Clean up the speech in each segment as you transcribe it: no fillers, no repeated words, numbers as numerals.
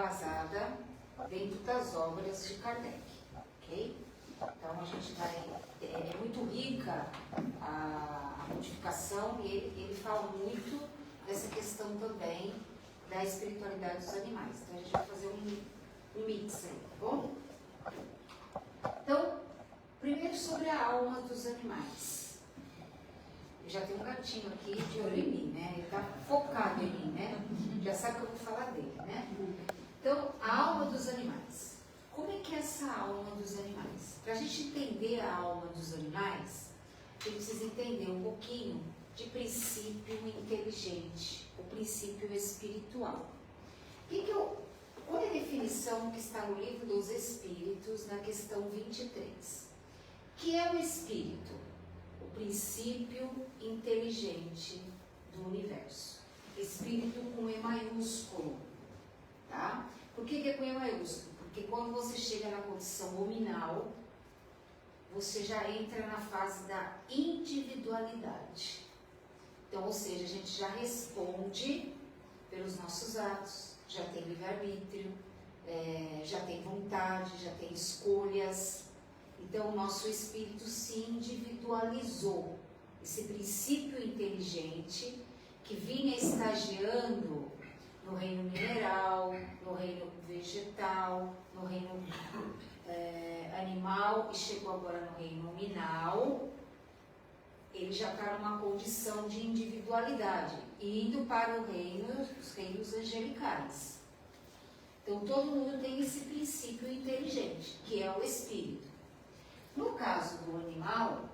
embasada dentro das obras de Kardec, ok? Então a gente vai, é muito rica a modificação e ele fala muito dessa questão também da espiritualidade dos animais. Então a gente vai fazer um mix aí, tá bom? Então, primeiro sobre a alma dos animais. Eu já tenho um gatinho aqui de olho em mim, né? Ele está focado em mim, né? Já sabe que eu vou falar dele, né? Então, a alma dos animais. Como é que é essa alma dos animais? Para a gente entender a alma dos animais, a gente precisa entender um pouquinho de princípio inteligente, o princípio espiritual. Qual é a definição que está no livro dos Espíritos, na questão 23? Que é o espírito? O princípio inteligente do universo. Espírito com E maiúsculo, tá? Por que é com E maiúsculo? Porque quando você chega na condição nominal, você já entra na fase da individualidade. Então, ou seja, a gente já responde pelos nossos atos, já tem livre-arbítrio, já tem vontade, já tem escolhas. Então, o nosso espírito se individualizou. Esse princípio inteligente que vinha estagiando no reino mineral, no reino vegetal, no reino animal e chegou agora no reino nominal, ele já está numa condição de individualidade, indo para os reinos angelicais. Então todo mundo tem esse princípio inteligente, que é o espírito. No caso do animal,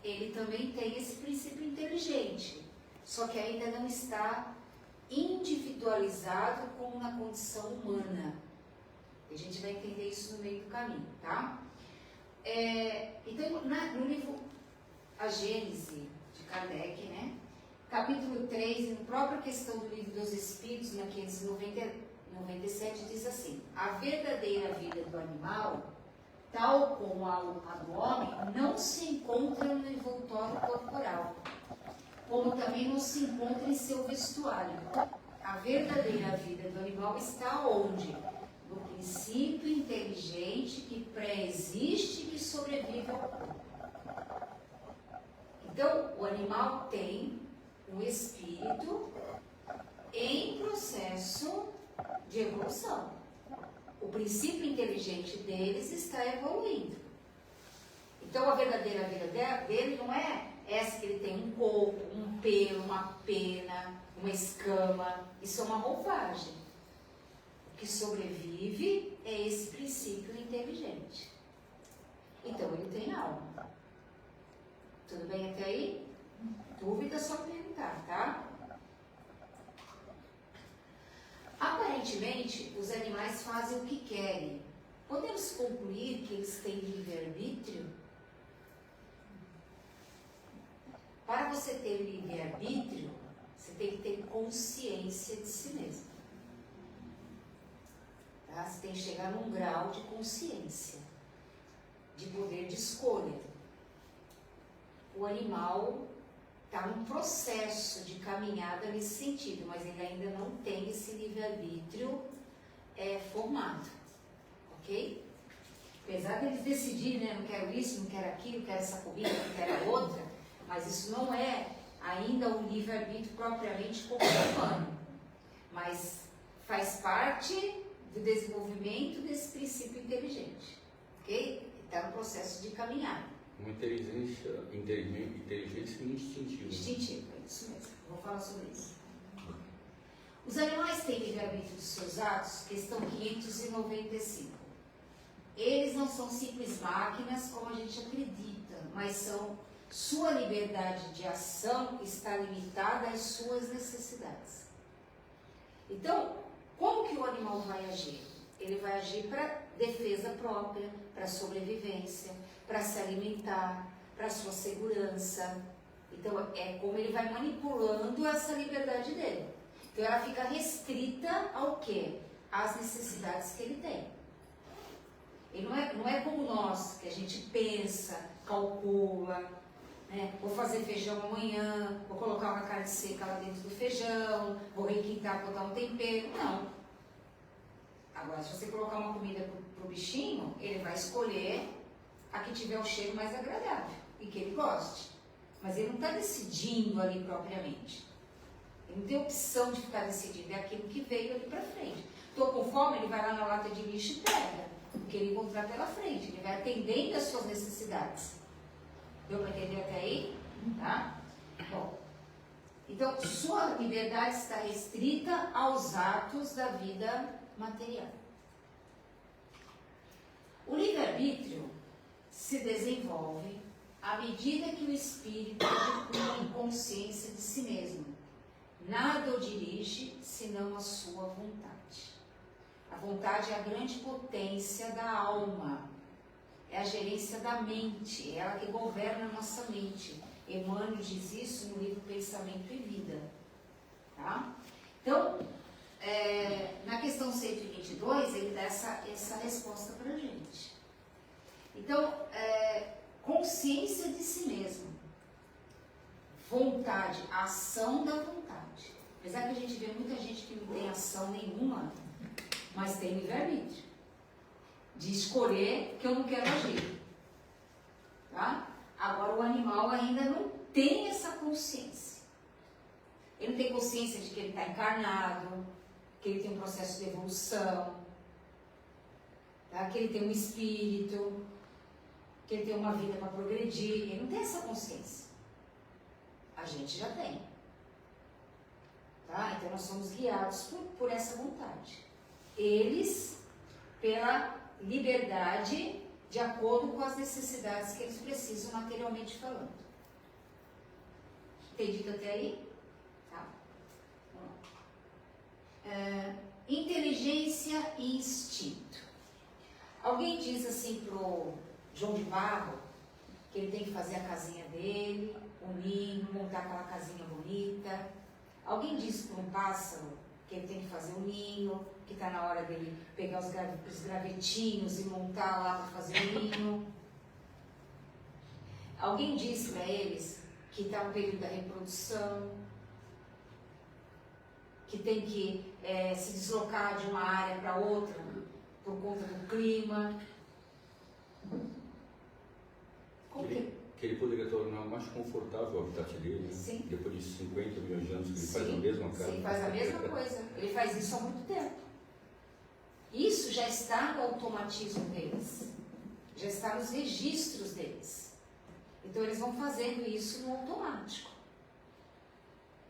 ele também tem esse princípio inteligente, só que ainda não está individualizado como na condição humana. A gente vai entender isso no meio do caminho, tá? Então, no livro A Gênese, de Kardec, né? Capítulo 3, na própria questão do livro dos Espíritos, na 597, diz assim: a verdadeira vida do animal, tal como a do homem, não se encontra no envoltório corporal, como também não se encontra em seu vestuário. A verdadeira vida do animal está onde? No princípio inteligente que pré-existe e que sobrevive ao corpo. Então, o animal tem um espírito em processo de evolução. O princípio inteligente deles está evoluindo. Então, a verdadeira vida dele não é essa que ele tem um corpo, um pelo, uma pena, uma escama. Isso é uma roupagem. O que sobrevive é esse princípio inteligente. Então, ele tem alma. Tudo bem até aí? Dúvida, só perguntar, tá? Aparentemente, os animais fazem o que querem. Podemos concluir que eles têm livre-arbítrio? Para você ter livre-arbítrio, você tem que ter consciência de si mesmo. Tá? Você tem que chegar num grau de consciência, de poder de escolha. O animal está num processo de caminhada nesse sentido, mas ele ainda não tem esse livre-arbítrio formado, ok? Apesar de eles decidirem, né, não quero isso, não quero aquilo, quero essa comida, não quero a outra, mas isso não é ainda um livre-arbítrio propriamente como humano, mas faz parte do desenvolvimento desse princípio inteligente, ok? Está no processo de caminhada. Uma inteligência instintiva. Instintiva, é isso mesmo. Vou falar sobre isso. Os animais têm livre-arbítrio dos seus atos? Questão 595. Eles não são simples máquinas como a gente acredita, mas sua liberdade de ação está limitada às suas necessidades. Então, como que o animal vai agir? Ele vai agir para defesa própria, para sobrevivência, para se alimentar, para sua segurança. Então, é como ele vai manipulando essa liberdade dele. Então, ela fica restrita ao quê? Às necessidades que ele tem. E não é como nós, que a gente pensa, calcula, né? Vou fazer feijão amanhã, vou colocar uma carne seca lá dentro do feijão, vou requintar, botar um tempero. Não. Agora, se você colocar uma comida pro bichinho, ele vai escolher a que tiver o cheiro mais agradável e que ele goste. Mas ele não está decidindo ali propriamente. Ele não tem opção de ficar decidindo, é aquilo que veio ali para frente. Estou com fome, ele vai lá na lata de lixo e pega o que ele encontrar pela frente. Ele vai atendendo às suas necessidades. Deu para entender até aí? Tá? Bom, então sua liberdade está restrita aos atos da vida material. O livre-arbítrio se desenvolve à medida que o espírito adquire consciência de si mesmo. Nada o dirige senão a sua vontade. A vontade é a grande potência da alma, é a gerência da mente, é ela que governa a nossa mente. Emmanuel diz isso no livro Pensamento e Vida. Tá? Então, na questão 122, ele dá essa resposta para a gente. Então, consciência de si mesmo. Vontade, ação da vontade. Apesar que a gente vê muita gente que não tem ação nenhuma, mas tem livre-arbítrio. De escolher que eu não quero agir. Tá? Agora, o animal ainda não tem essa consciência. Ele não tem consciência de que ele está encarnado, que ele tem um processo de evolução, tá? Que ele tem um espírito, que ele tem uma vida para progredir. Ele não tem essa consciência. A gente já tem. Tá? Então nós somos guiados por essa vontade. Eles, pela liberdade, de acordo com as necessidades que eles precisam materialmente falando. Entendido até aí? Tá. Inteligência e instinto. Alguém diz assim pro João de Barro que ele tem que fazer a casinha dele, o ninho, montar aquela casinha bonita. Alguém diz para um pássaro que ele tem que fazer o ninho, que está na hora dele pegar os gravetinhos e montar lá para fazer o ninho. Alguém diz para eles que está no período da reprodução, que tem que se deslocar de uma área para outra por conta do clima. Que ele poderia tornar mais confortável o habitat dele, sim. Depois de 50 milhões de anos que ele faz a mesma casa. Sim, faz a mesma coisa. Ele faz isso há muito tempo. Isso já está no automatismo deles. Já está nos registros deles. Então eles vão fazendo isso no automático.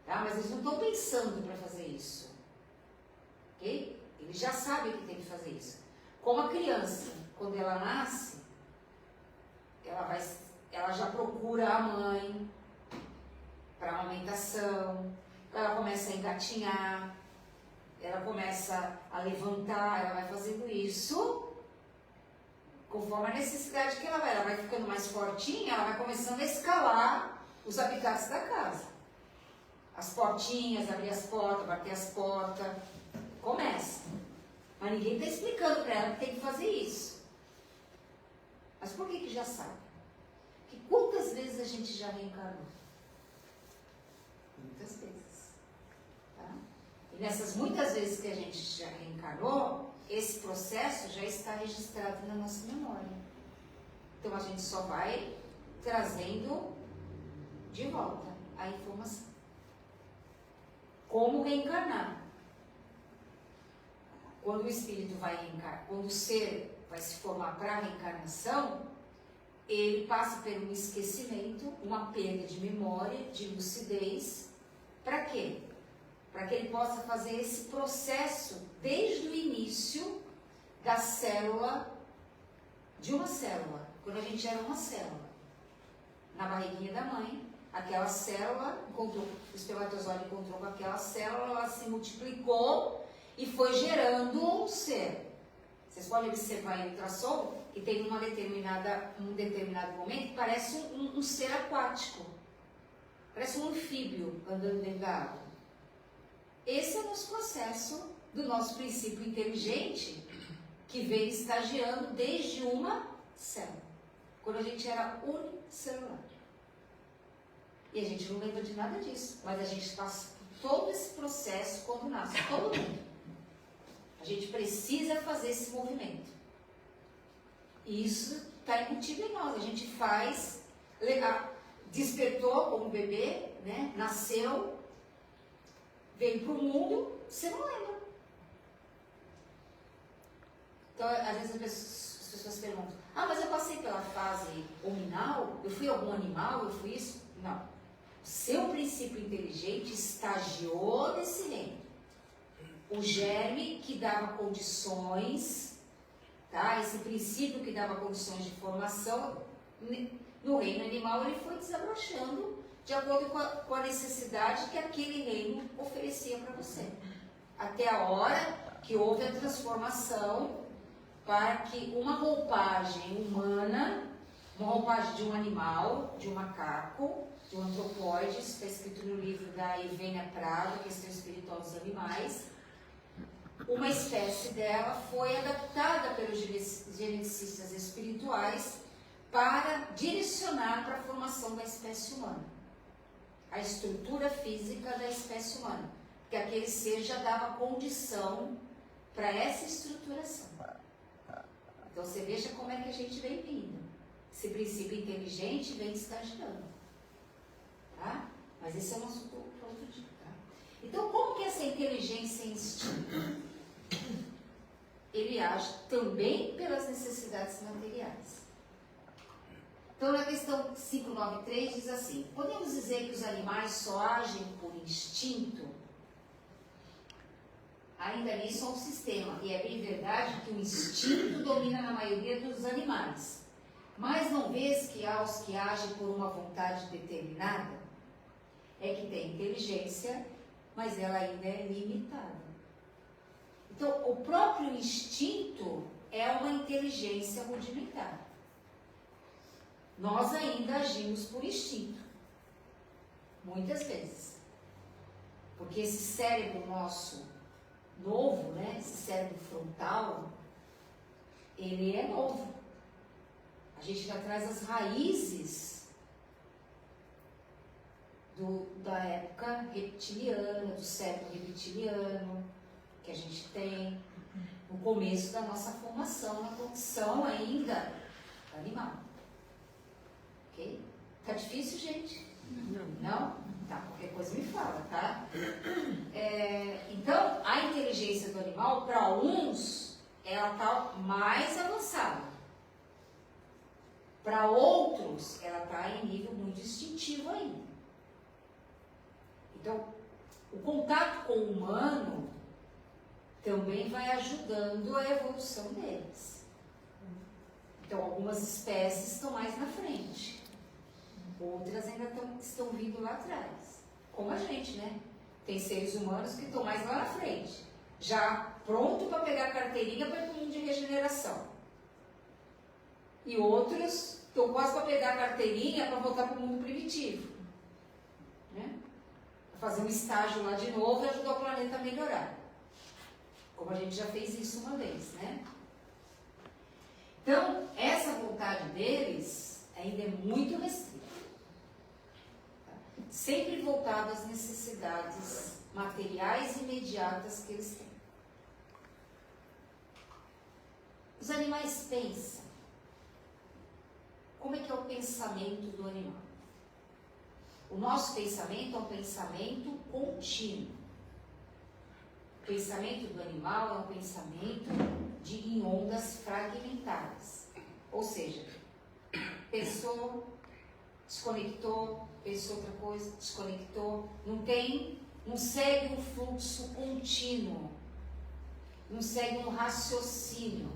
Tá? Mas eles não estão pensando para fazer isso. Ok? Eles já sabem que tem que fazer isso. Como a criança, quando ela nasce, ela já procura a mãe para amamentação, ela começa a engatinhar, ela começa a levantar, ela vai fazendo isso conforme a necessidade que ela vai ficando mais fortinha, ela vai começando a escalar os habitats da casa. As portinhas, abrir as portas, bater as portas, começa. Mas ninguém está explicando para ela que tem que fazer isso. Mas por que já sabe? Que quantas vezes a gente já reencarnou? Muitas vezes. Tá? E nessas muitas vezes que a gente já reencarnou, esse processo já está registrado na nossa memória. Então a gente só vai trazendo de volta a informação. Como reencarnar? Quando o espírito vai reencarnar, quando o ser vai se formar para a reencarnação, ele passa por um esquecimento, uma perda de memória, de lucidez. Para quê? Para que ele possa fazer esse processo desde o início da célula, de uma célula, quando a gente era uma célula. Na barriguinha da mãe, aquela célula, o espermatozoide encontrou com aquela célula, ela se multiplicou e foi gerando um ser. Vocês podem observar em ultrassom que tem um determinado momento que parece um ser aquático. Parece um anfíbio andando dentro da água. Esse é o nosso processo do nosso princípio inteligente que vem estagiando desde uma célula. Quando a gente era unicelular. E a gente não lembra de nada disso. Mas a gente passa por todo esse processo quando nasce. Todo mundo. A gente precisa fazer esse movimento. E isso está embutido em nós. A gente faz, despertou como bebê, né? Nasceu, veio para o mundo, você não lembra. Então, às vezes as pessoas perguntam, mas eu passei pela fase hominal, eu fui algum animal, eu fui isso? Não. O seu princípio inteligente estagiou nesse reino. O germe que dava condições, tá? Esse princípio que dava condições de formação, no reino animal ele foi desabrochando de acordo com a necessidade que aquele reino oferecia para você. Até a hora que houve a transformação para que uma roupagem humana, uma roupagem de um animal, de um macaco, de um antropóide, isso está escrito no livro da Evênia Prado, Questão Espiritual dos Animais, uma espécie dela foi adaptada pelos geneticistas espirituais para direcionar para a formação da espécie humana, a estrutura física da espécie humana, porque aquele ser já dava condição para essa estruturação. Então você veja como é que a gente vem vindo. Esse princípio inteligente vem estagiando. Tá? Mas esse é o nosso ponto de vista. Tá? Então, como que essa inteligência e instinto? Ele age também pelas necessidades materiais. Então, na questão 593 diz assim: podemos dizer que os animais só agem por instinto? Ainda nisso é um sistema, e é bem verdade que o instinto domina na maioria dos animais. Mas não vês que há os que agem por uma vontade determinada? É que tem inteligência, mas ela ainda é limitada. Então, o próprio instinto é uma inteligência rudimentar. Nós ainda agimos por instinto, muitas vezes. Porque esse cérebro nosso novo, né, esse cérebro frontal, ele é novo. A gente ainda traz as raízes da época reptiliana, do cérebro reptiliano, que a gente tem no começo da nossa formação, na condição ainda animal. Ok? Tá difícil, gente? Não? Tá, qualquer coisa me fala, tá? Então, a inteligência do animal, para uns, ela está mais avançada. Para outros, ela está em nível muito instintivo ainda. Então, o contato com o humano também vai ajudando a evolução deles. Então, algumas espécies estão mais na frente. Outras ainda estão vindo lá atrás. Como a gente, né? Tem seres humanos que estão mais lá na frente. Já pronto para pegar a carteirinha para ir para o mundo de regeneração. E outros estão quase para pegar a carteirinha para voltar para o mundo primitivo. Né? Fazer um estágio lá de novo e ajudar o planeta a melhorar. Como a gente já fez isso uma vez, né? Então, essa vontade deles ainda é muito restrita. Sempre voltado às necessidades materiais imediatas que eles têm. Os animais pensam. Como é que é o pensamento do animal? O nosso pensamento é um pensamento contínuo. O pensamento do animal é um pensamento em ondas fragmentadas. Ou seja, pensou, desconectou, pensou outra coisa, desconectou. Não segue um fluxo contínuo. Não segue um raciocínio.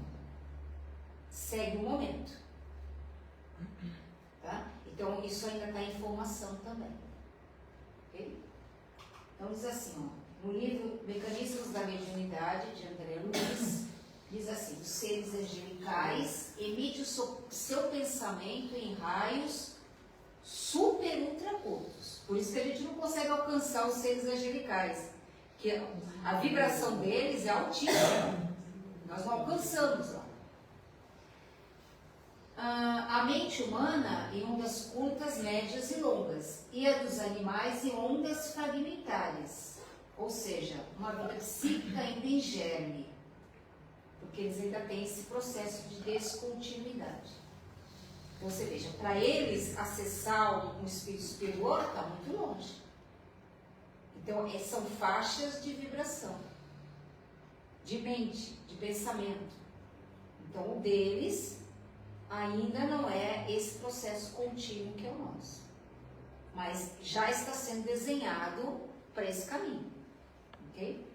Segue um momento. Tá? Então, isso ainda está em formação também. Okay? Então, diz assim, ó, no livro Mecanismos da Mediunidade, de André Luiz, diz assim: os seres angelicais emitem o seu pensamento em raios super ultra curtos. Por isso que a gente não consegue alcançar os seres angelicais, que a vibração deles é altíssima. Nós não alcançamos lá. A mente humana em ondas curtas, médias e longas, e a dos animais em ondas fragmentárias, ou seja, uma vida psíquica ainda em germe. porque eles ainda têm esse processo de descontinuidade. Então você veja, para eles acessar um espírito superior está muito longe. Então são faixas de vibração, de mente, de pensamento. Então o deles ainda não é esse processo contínuo que é o nosso. Mas já está sendo desenhado para esse caminho. Ok?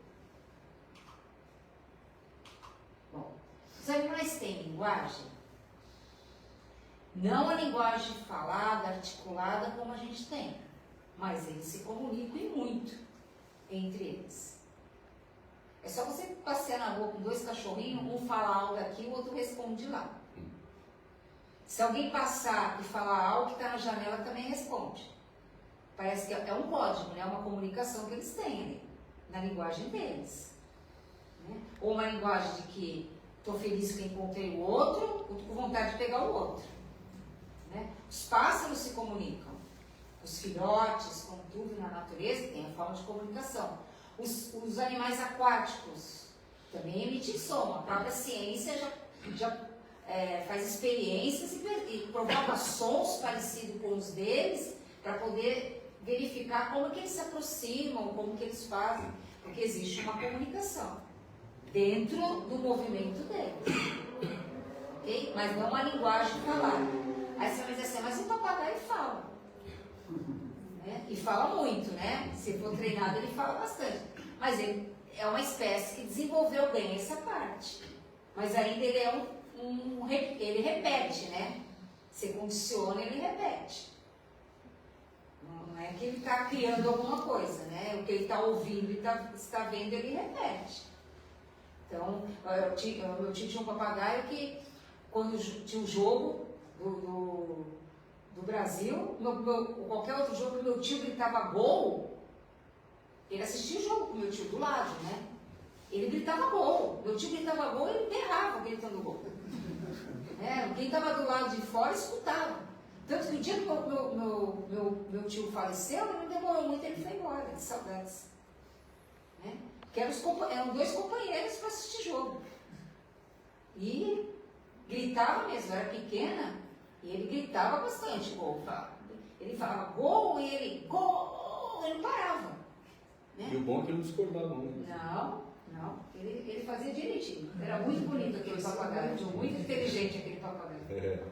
Bom, os animais têm linguagem? Não a linguagem falada, articulada como a gente tem, mas eles se comunicam e muito entre eles. É só você passear na rua com dois cachorrinhos, um fala algo aqui, o outro responde lá. Se alguém passar e falar algo que está na janela, também responde. Parece que é um código, né? Uma comunicação que eles têm ali, na linguagem deles. Né? Ou uma linguagem de que estou feliz que encontrei o outro, ou estou com vontade de pegar o outro. Né? Os pássaros se comunicam. Os filhotes, como tudo na natureza, tem a forma de comunicação. Os animais aquáticos também emitem som. A própria ciência já faz experiências e provoca sons parecidos com os deles para poder verificar como que eles se aproximam, como que eles fazem, porque existe uma comunicação dentro do movimento deles, ok? Mas não a linguagem falada. Aí você vai dizer assim, mas o papagaio fala, né? E fala muito, né? Se for treinado ele fala bastante, mas ele é uma espécie que desenvolveu bem essa parte, mas ainda ele é ele repete, né? Você condiciona, ele repete. Não é que ele está criando alguma coisa, né? O que ele está ouvindo e está vendo, ele repete. Então, meu tio tinha um papagaio que, quando tinha um jogo do Brasil, qualquer outro jogo que meu tio gritava gol, ele assistia o jogo com o meu tio do lado, né? Ele gritava gol. Meu tio gritava gol e ele berrava gritando gol. Quem estava do lado de fora escutava. Tanto que o dia que meu tio faleceu, ele não demorou muito, ele foi embora, de saudades. Né? Porque eram dois companheiros para assistir jogo. E gritava mesmo, eu era pequena, e ele gritava bastante, gol. Ele falava gol e ele, gol, ele parava. Né? E o bom é que ele não discordava muito. Não, ele fazia direitinho. Era muito bonito aquele papagaio, muito inteligente aquele papagaio.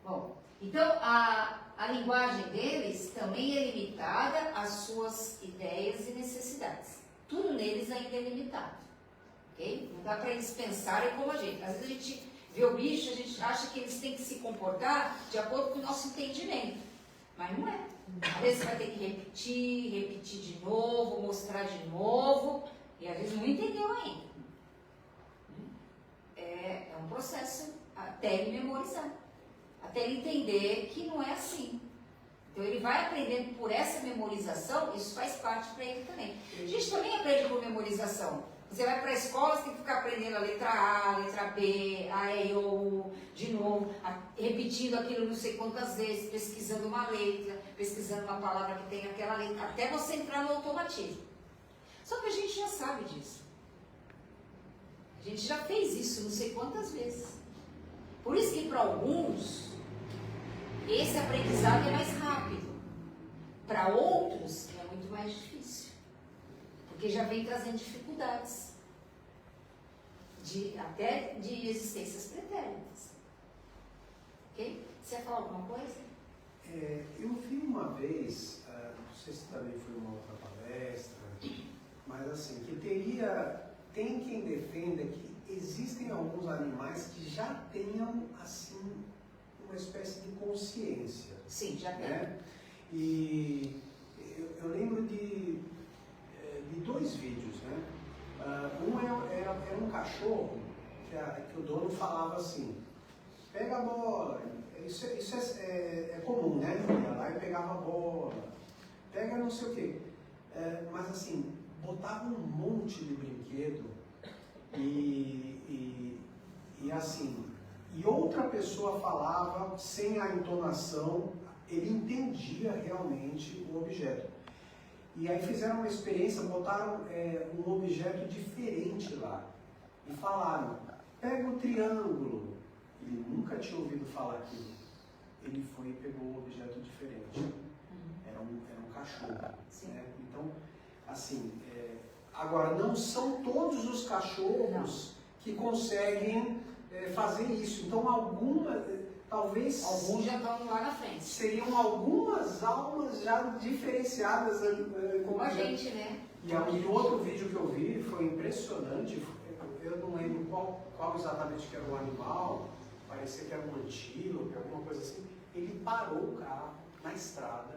Bom, então a linguagem deles também é limitada às suas ideias e necessidades. Tudo neles ainda é limitado. Okay? Não dá para eles pensarem como a gente. Às vezes a gente vê o bicho, a gente acha que eles têm que se comportar de acordo com o nosso entendimento. Mas não é. Às vezes você vai ter que repetir de novo, mostrar de novo, e às vezes não entendeu ainda. É um processo até ele memorizar, até ele entender que não é assim. Então ele vai aprendendo por essa memorização, isso faz parte para ele também. A gente também aprende por memorização. Você vai para a escola, você tem que ficar aprendendo a letra A, a letra B, a E, O, de novo, repetindo aquilo não sei quantas vezes, pesquisando uma letra, pesquisando uma palavra que tem aquela letra, até você entrar no automatismo. Só que a gente já sabe disso. A gente já fez isso não sei quantas vezes. Por isso que para alguns, esse aprendizado é mais rápido. Para outros, é muito mais difícil. Porque já vem trazendo dificuldades. Até de existências pretéritas. Ok? Você ia falar alguma coisa? Eu vi uma vez, não sei se também foi uma outra palestra, mas assim, que tem quem defenda que existem alguns animais que já tenham, assim, uma espécie de consciência. Sim, já tem. Né? E eu lembro de dois vídeos, né? Era um cachorro que o dono falava assim, pega a bola, isso é comum, né? Ia lá e pegava a bola, pega não sei o quê. Mas assim, botava um monte de brinquedo e assim, e outra pessoa falava sem a entonação, ele entendia realmente o objeto. E aí fizeram uma experiência, botaram um objeto diferente lá. e falaram, pega o triângulo. Ele nunca tinha ouvido falar aquilo. Ele foi e pegou um objeto diferente. Era um cachorro. Né? Então, assim, agora, não são todos os cachorros que conseguem fazer isso. Então, talvez... Alguns já estão lá na frente. Seriam algumas almas já diferenciadas. Como a gente, né? E outro vídeo que eu vi foi impressionante. Eu não lembro qual exatamente que era o animal. Parecia que era um antílope, alguma coisa assim. Ele parou o carro na estrada,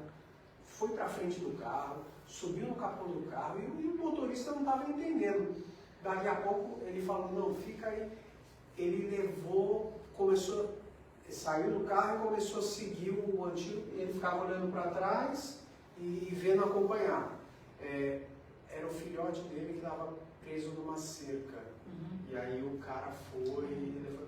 foi para frente do carro, subiu no capô do carro e o motorista não estava entendendo. Daqui a pouco ele falou, não, fica aí. Ele saiu do carro e começou a seguir o antílope. Ele ficava olhando para trás e vendo acompanhar. Era o filhote dele que estava preso numa cerca. E aí o cara foi e levantou.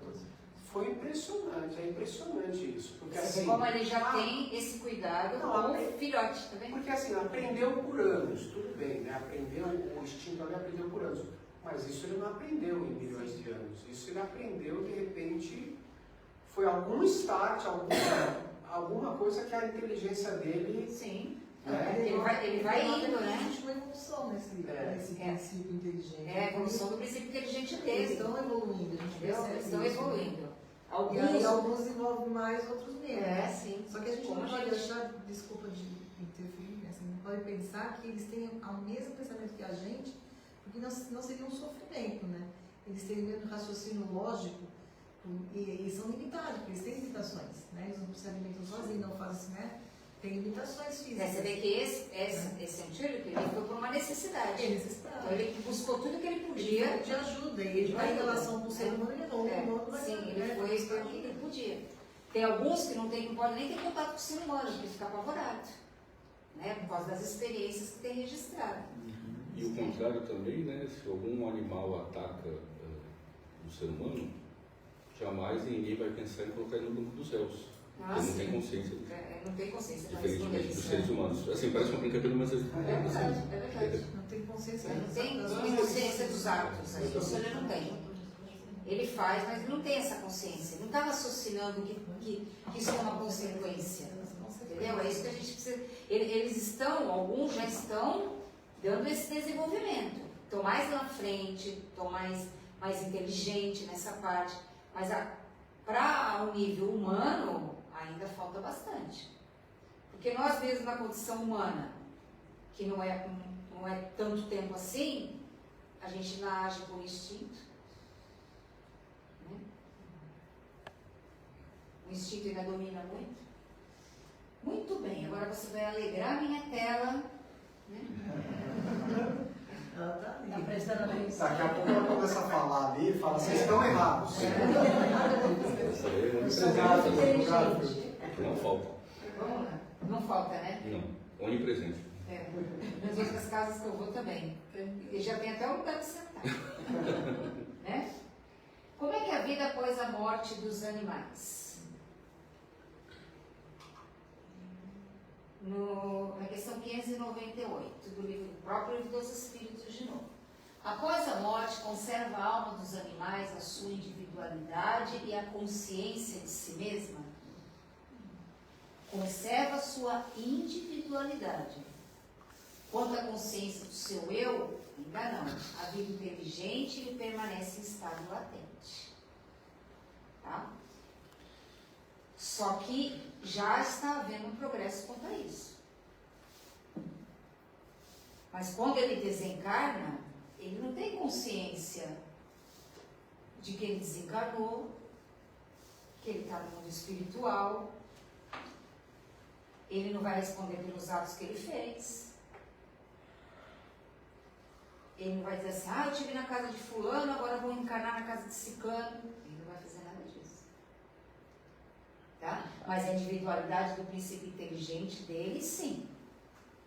Foi impressionante, é impressionante isso. Porque, assim, como ele já tem esse cuidado com o filhote, tá vendo? Porque assim, aprendeu por anos, tudo bem, né? Aprendeu, o instinto ali aprendeu por anos. Mas isso ele não aprendeu em milhões de anos. Isso ele aprendeu, de repente, foi algum start, alguma coisa que a inteligência dele... Sim. Ele vai indo, né? Existe uma evolução nesse princípio inteligente. É a evolução do princípio inteligente deles. Eles estão evoluindo, a gente percebe. Eles estão evoluindo. Alguns envolvem mais, outros menos. Sim. Só que a gente não pode deixar, desculpa de interferir, assim, não pode pensar que eles tenham o mesmo pensamento que a gente, porque não seria um sofrimento, né? Eles têm o mesmo raciocínio lógico e são limitados, porque eles têm limitações, né? Eles não se alimentam sozinhos, não fazem assim, né? Tem limitações físicas. Você vê que esse antílope, ele foi por uma necessidade. Então ele buscou tudo que ele podia. De ajuda, e ele vai em relação com o ser humano, ele não vai. Sim, ele foi o que ele podia. Tem alguns que não podem nem ter contato com o ser humano, porque fica apavorado. Né? Por causa das experiências que tem registrado. E o contrário também, né? Se algum animal ataca o ser humano, jamais ninguém vai pensar em colocar ele no grupo dos réus. Porque não tem consciência. Não tem consciência. Diferentemente dos seres humanos. Assim, parece uma brincadeira, mas é verdade. Não tem consciência. Não tem consciência dos atos. Isso ele não tem. Ele faz, mas não tem essa consciência. Não está raciocinando que isso é uma consequência. Entendeu? É isso que a gente precisa. Alguns já estão dando esse desenvolvimento. Estão mais na frente, estão mais inteligente nessa parte. Mas para o nível humano, ainda falta bastante. Porque nós mesmos na condição humana, que não é tanto tempo assim, a gente não age por instinto. Né? O instinto ainda domina muito. Muito bem, agora você vai alegrar a minha tela. Né? Ela está prestando atenção. Daqui a pouco ela começa a falar ali e fala, vocês estão errados. Não falta. Vamos lá. Não falta, né? Não. Onipresente. Nas outras casas que eu vou também. E já tem até um lugar de sentar. Né? Como é que é a vida após a morte dos animais? Na questão 598 do próprio Livro dos Espíritos de novo. Após a morte, conserva a alma dos animais a sua individualidade e a consciência de si mesma? Conserva a sua individualidade. Quanto à consciência do seu eu, ainda não. A vida inteligente lhe permanece em estado latente. Tá? Só que já está havendo um progresso quanto a isso. Mas quando ele desencarna, ele não tem consciência de que ele desencarnou, que ele está no mundo espiritual. Ele não vai responder pelos atos que ele fez. Ele não vai dizer assim, eu estive na casa de fulano, agora vou encarnar na casa de ciclano. Ele não vai fazer nada disso. Tá? Mas a individualidade do princípio inteligente dele, sim.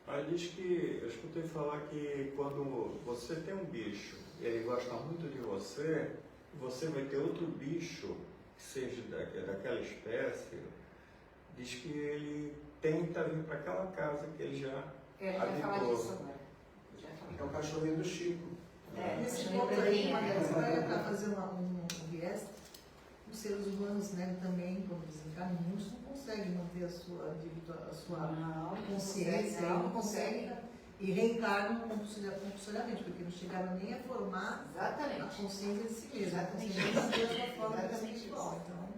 Aí diz que, eu escutei falar que quando você tem um bicho, ele gosta muito de você, você vai ter outro bicho que seja daquela espécie, diz que ele tenta vir para aquela casa que ele já Ele vai falar disso agora. É o cachorrinho do Chico. Nesse achando ponto que aí, poderia, né? para fazer um viés, os seres humanos, né, também, quando desencarnam, muitos não conseguem manter a sua consciência, não consegue. E reencarnam compulsoriamente, porque não chegaram nem a formar a consciência de si mesmo, a consciência de si mesmo da forma espiritual. Então,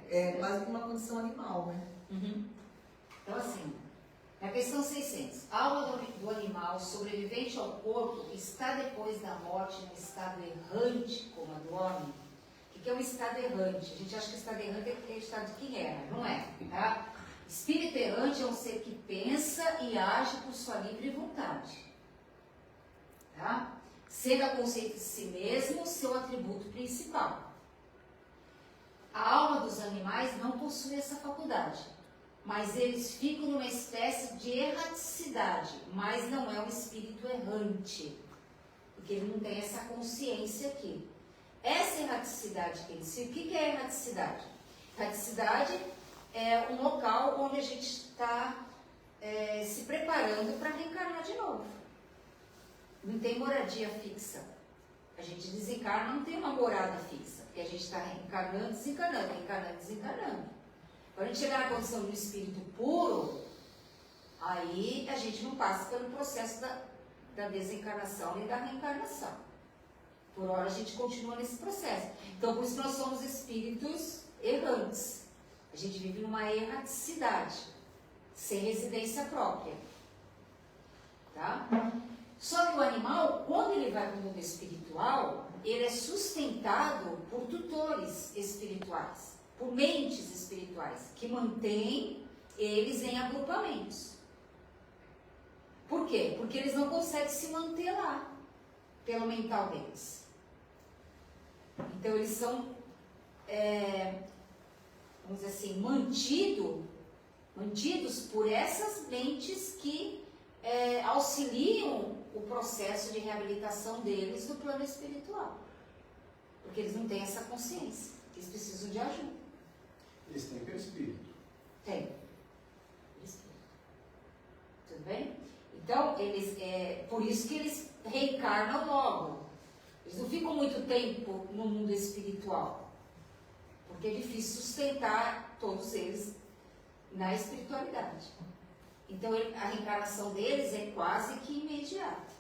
é quase que uma condição animal, né? Então, assim, na questão 600, a alma do animal sobrevivente ao corpo está depois da morte no estado errante como a do homem. O que é um estado errante? A gente acha que o estado errante é aquele estado de quimera, não é? Tá? Espírito errante é um ser que pensa e age por sua livre vontade. Tá? Sendo a consciência de si mesmo seu atributo principal. A alma dos animais não possui essa faculdade, mas eles ficam numa espécie de erraticidade, mas não é um espírito errante, porque ele não tem essa consciência aqui. Essa erraticidade que eles ficam, o que é erraticidade? Erraticidade é um local onde a gente está se preparando para reencarnar de novo. Não tem moradia fixa. A gente desencarna, não tem uma morada fixa, porque a gente está reencarnando, desencarnando, reencarnando, desencarnando. Quando a gente chegar na condição do espírito puro, aí a gente não passa pelo processo da desencarnação nem da reencarnação. Por hora a gente continua nesse processo. Então, por isso nós somos espíritos errantes. A gente vive numa erraticidade, sem residência própria. Tá? Só que o animal, quando ele vai para o mundo espiritual, ele é sustentado por tutores espirituais, por mentes espirituais, que mantêm eles em agrupamentos. Por quê? Porque eles não conseguem se manter lá, pelo mental deles. Então, eles são, vamos dizer assim, mantidos por essas mentes que auxiliam o processo de reabilitação deles no plano espiritual. Porque eles não têm essa consciência, eles precisam de ajuda. Eles têm perispírito. Tem. Tudo bem? Então, por isso que eles reencarnam logo. Eles não ficam muito tempo no mundo espiritual. Porque é difícil sustentar todos eles na espiritualidade. Então, a reencarnação deles é quase que imediata.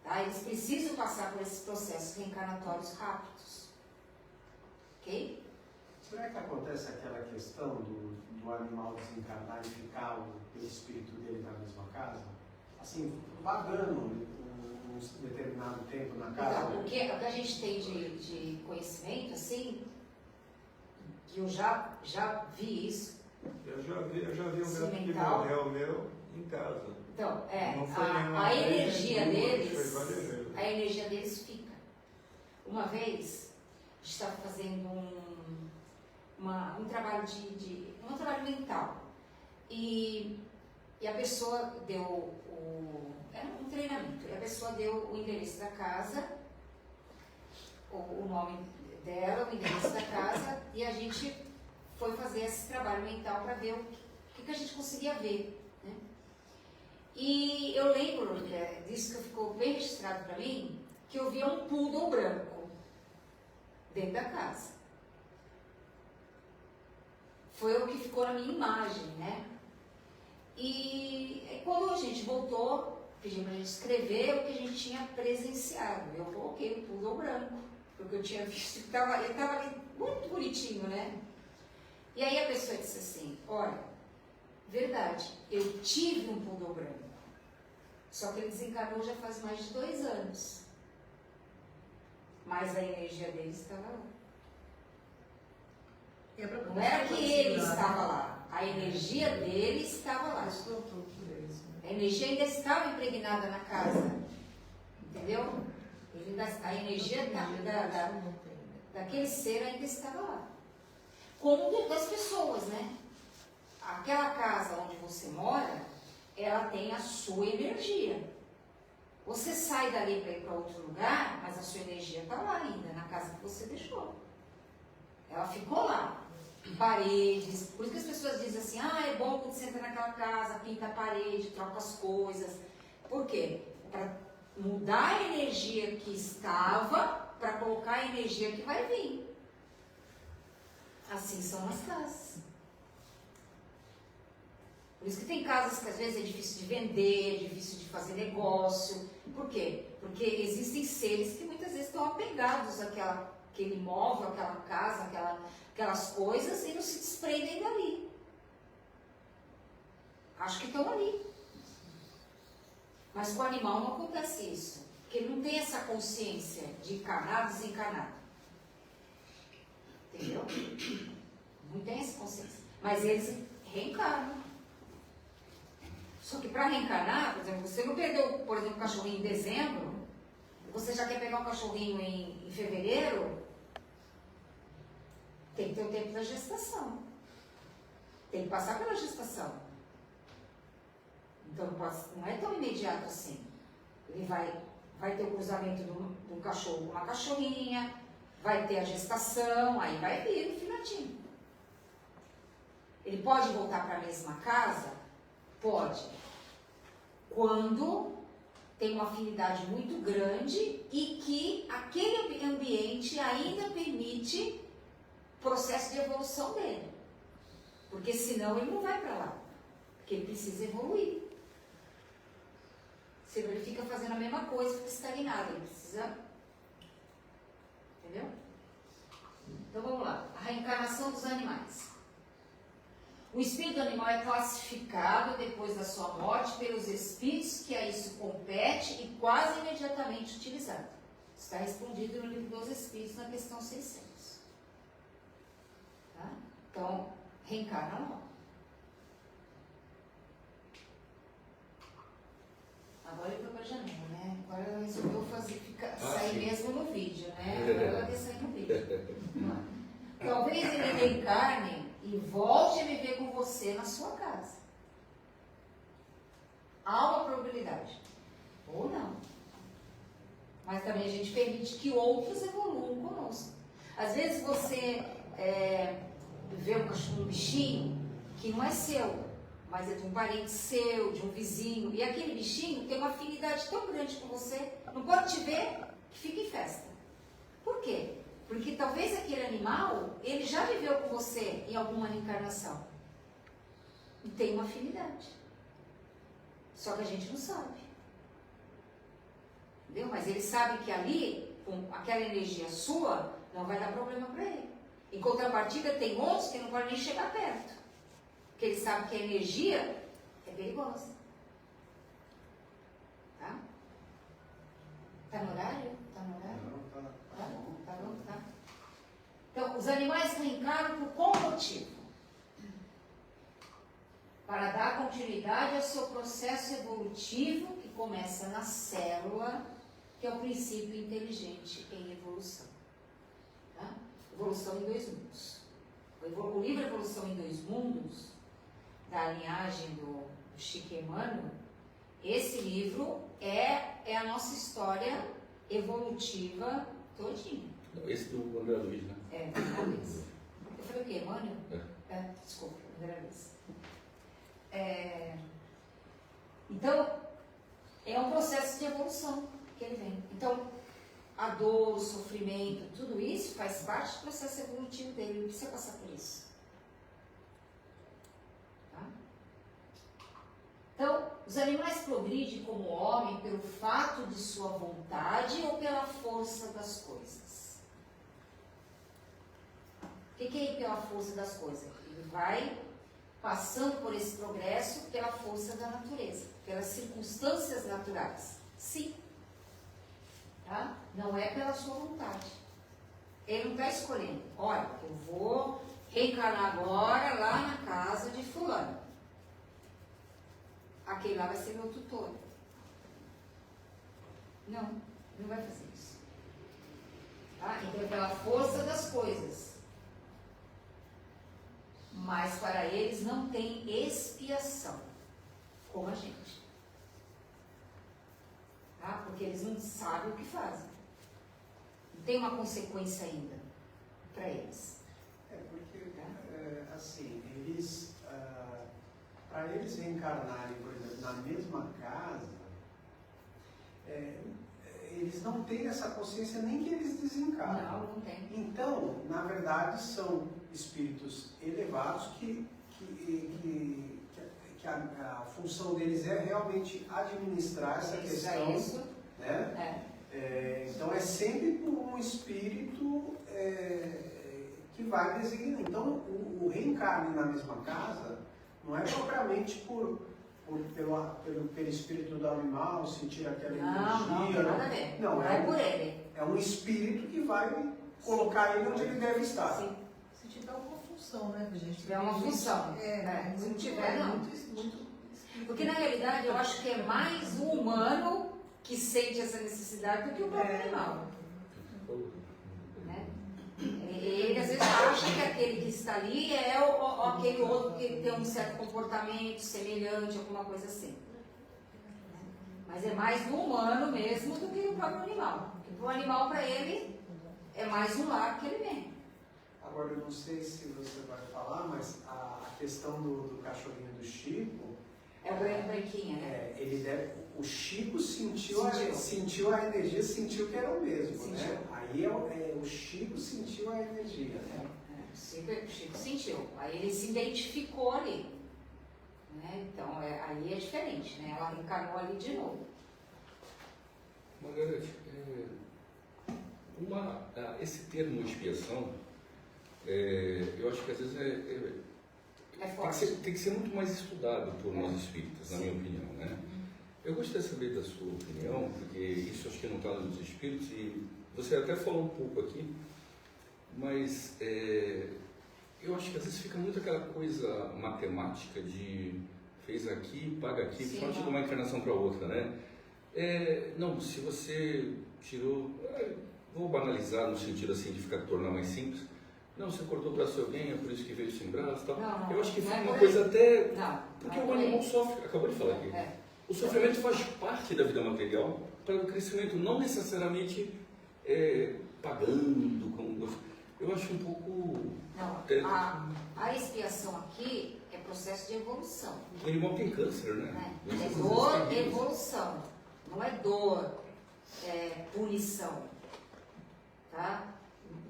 Tá? Eles precisam passar por esses processos reencarnatórios rápidos. Ok? Será que acontece aquela questão do animal desencarnar e ficar o espírito dele na mesma casa? Assim, vagando um determinado tempo na casa? Então, o que a gente tem de conhecimento, assim, que eu já vi isso. Eu já vi um gato que mental. morreu meu em casa. Então, Não foi nenhuma a vez, energia duas, deles, foi várias vezes. a energia deles fica. Uma vez, a gente estava fazendo um trabalho um trabalho mental. E a pessoa deu era um treinamento, e a pessoa deu o endereço da casa, o nome dela, o endereço da casa, e a gente foi fazer esse trabalho mental para ver o que a gente conseguia ver. Né? E eu lembro disso que ficou bem registrado para mim, que eu via um poodle branco dentro da casa. Foi o que ficou na minha imagem, né? E quando a gente voltou, pediu para a gente escrever o que a gente tinha presenciado. Eu coloquei o poodle branco, porque eu tinha visto que ele estava ali muito bonitinho, né? E aí a pessoa disse assim, olha, verdade, eu tive um poodle branco, só que ele desencarnou já faz mais de 2 anos. Mas a energia dele estava lá. Não era que ele estava lá, a energia dele estava lá. A energia ainda estava impregnada na casa, entendeu? A energia daquele ser ainda estava lá. Como das pessoas, né? Aquela casa onde você mora, ela tem a sua energia. Você sai dali para ir para outro lugar, mas a sua energia está lá ainda, na casa que você deixou. Ela ficou lá. Paredes, por isso que as pessoas dizem assim, é bom quando você entra naquela casa, pinta a parede, troca as coisas. Por quê? Para mudar a energia que estava para colocar a energia que vai vir. Assim são as casas. Por isso que tem casas que às vezes é difícil de vender, é difícil de fazer negócio. Por quê? Porque existem seres que muitas vezes estão apegados àquele imóvel, àquela casa, aquelas coisas e não se desprendem dali. Acho que estão ali. Mas com o animal não acontece isso. Porque ele não tem essa consciência de encarnado e desencarnado. Entendeu? Não tem essa consciência. Mas eles reencarnam. Só que para reencarnar, por exemplo, você não perdeu, por exemplo, o cachorrinho em dezembro, você já quer pegar um cachorrinho em fevereiro, tem que ter o tempo da gestação. Tem que passar pela gestação. Então não é tão imediato assim. Ele vai ter o cruzamento de um cachorro com uma cachorrinha, vai ter a gestação, aí vai vir o filhotinho. Ele pode voltar para a mesma casa? Pode. Quando tem uma afinidade muito grande e que aquele ambiente ainda permite o processo de evolução dele. Porque senão ele não vai para lá. Porque ele precisa evoluir. Senão ele fica fazendo a mesma coisa, fica estagnado. Ele precisa... Entendeu? Então vamos lá. A reencarnação dos animais. O espírito do animal é classificado depois da sua morte pelos espíritos que a isso compete e quase imediatamente utilizado. Está respondido no livro dos Espíritos na questão 600. Tá? Então, reencarna ou não? Agora ele foi para a janela, né? Agora ela resolveu sair mesmo no vídeo, né? Agora ela quer sair no vídeo. Talvez ele reencarne e volte a viver com você na sua casa. Há uma probabilidade. Ou não. Mas também a gente permite que outros evoluam conosco. Às vezes você vê um bichinho que não é seu, mas é de um parente seu, de um vizinho, e aquele bichinho tem uma afinidade tão grande com você, não pode te ver, que fica em festa. Por quê? Porque talvez aquele animal, ele já viveu com você em alguma reencarnação. E tem uma afinidade. Só que a gente não sabe. Entendeu? Mas ele sabe que ali, com aquela energia sua, não vai dar problema para ele. Em contrapartida, tem outros que não podem nem chegar perto. Porque ele sabe que a energia é perigosa. Tá? Tá no horário? Tá no horário? Não, tá. Tá bom, tá bom, tá. Então, os animais reencarnam por qual motivo? Para dar continuidade ao seu processo evolutivo que começa na célula, que é o princípio inteligente em evolução. Tá? Evolução em dois mundos. O livro Evolução em Dois Mundos, da linhagem do Chico Emmanuel, esse livro é a nossa história evolutiva todinha. Esse do André Luiz, né? É, André Luiz. Eu falei o quê, Emmanuel? Desculpa, André Luiz. Então, é um processo de evolução que ele vem. Então, a dor, o sofrimento, tudo isso faz parte do processo evolutivo dele, ele precisa passar por isso. Tá? Então, os animais progridem como o homem pelo fato de sua vontade ou pela força das coisas. O que é pela força das coisas? Ele vai passando por esse progresso pela força da natureza, pelas circunstâncias naturais. Sim. Tá? Não é pela sua vontade. Ele não está escolhendo. Olha, eu vou reencarnar agora lá na casa de fulano. Aquele lá vai ser meu tutor. Não vai fazer isso. Tá? Então é pela força das coisas. Mas para eles não tem expiação, como a gente. Tá? Porque eles não sabem o que fazem. Não tem uma consequência ainda para eles. Porque, assim, eles, para eles reencarnarem, por exemplo, na mesma casa, eles não têm essa consciência nem que eles desencarnam. Não tem. Então, na verdade, são espíritos elevados que a função deles é realmente administrar essa questão. Isso. Né? Então, é sempre por um espírito que vai designar. Então, o reencarne na mesma casa não é propriamente pelo espírito do animal sentir aquela energia. Não tem nada a ver. Não, é por ele. É um espírito que vai colocar ele onde ele deve estar. Sim. Se tiver uma função, né, gente? Se tiver uma função. Se não tiver, não. Porque na realidade eu acho que é mais o humano que sente essa necessidade do que o próprio animal. Né? Ele às vezes acha que aquele que está ali é aquele outro que tem um certo comportamento semelhante, alguma coisa assim. Mas é mais do humano mesmo do que o próprio animal. Porque o animal, para ele, é mais um lar que ele vem. Agora, eu não sei se você vai falar, mas a questão do cachorrinho do Chico... É o branquinho, né? O Chico sentiu a energia, sentiu que era o mesmo, né? Aí o Chico sentiu a energia, né? O Chico sentiu. Aí ele se identificou ali. Né? Então, aí é diferente, né? Ela reencarnou ali de novo. Margarete, esse termo expiação, eu acho que às vezes tem que ser muito mais estudado por nós espíritas, na minha opinião, né? Eu gostaria de saber da sua opinião, porque isso acho que não está nos espíritos, e você até falou um pouco aqui, mas eu acho que às vezes fica muito aquela coisa matemática de fez aqui, paga aqui, principalmente de uma encarnação para outra, né? Não, se você tirou, vou banalizar no sentido assim de tornar mais simples. Não, você cortou o braço de alguém, é por isso que veio sem braço e tal. Não, eu acho que não fica é uma por coisa aí. até. Não, porque não é o por animal aí. sofre, acabou de falar aqui. O sofrimento faz parte da vida material para o crescimento, não necessariamente pagando. Eu acho um pouco. Não, a expiação aqui é processo de evolução. O animal tem câncer, né? É dor, evolução. Não é dor, punição. Tá?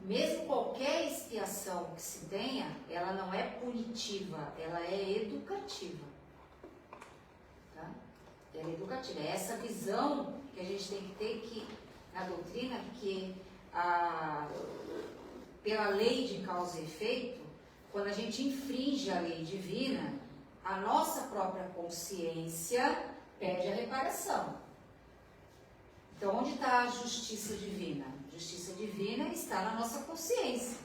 Mesmo qualquer expiação que se tenha, ela não é punitiva, ela é educativa. Tá? Ela é educativa. É essa visão que a gente tem que ter na doutrina, que pela lei de causa e efeito, quando a gente infringe a lei divina, a nossa própria consciência pede a reparação. Então, onde está a justiça divina? A justiça divina está na nossa consciência.